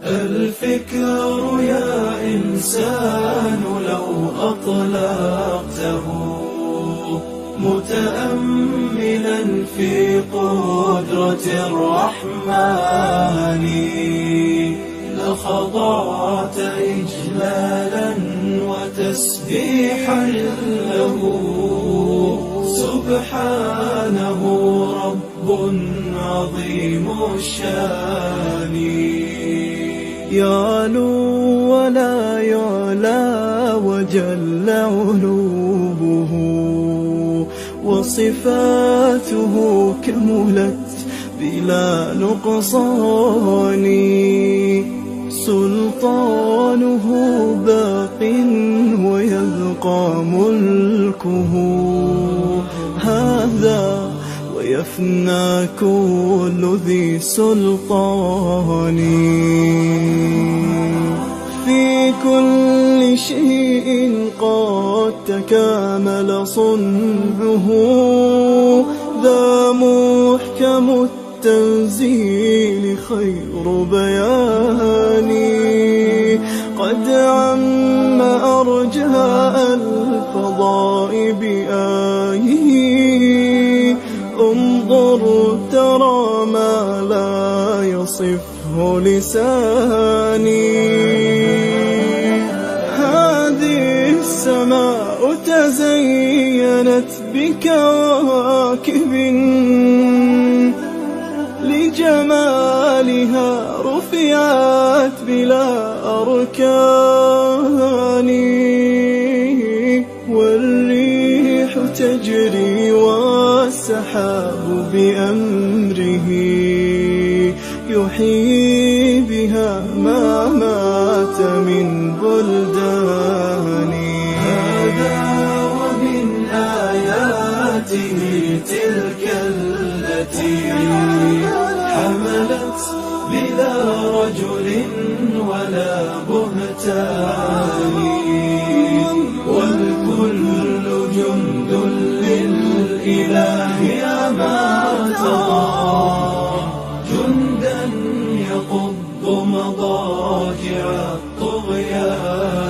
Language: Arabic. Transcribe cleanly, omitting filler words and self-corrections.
الفكر يا إنسان لو أطلقته متأملا في قدرة الرحمن لخضعت إجلالا وتسبيحا له. سبحانه رب عظيم الشان يعلو ولا يعلى وجل علوه وصفاته كملت بلا نقصان. سلطانه باق ويبقى ملكه هذا ويفنى كل ذي سلطان. في كل شيء قد تكامل صنعه ذا محكم التنزيل خير بيان. قد عم أرجاء الفضاء بآيه انظر ترى ما لا يصفه لساني. هذه السماء تزينت بكواكب لجمالها رفعت بلا أركان. والريح تجري والسحاب بأمره يحيي بها ما مات من بلدان. هذا ومن آياته تلك التي حملت بلا رجل ولا بهتان. والكل جند للإله أما ترى جندا يقض مضاجع الطغيان.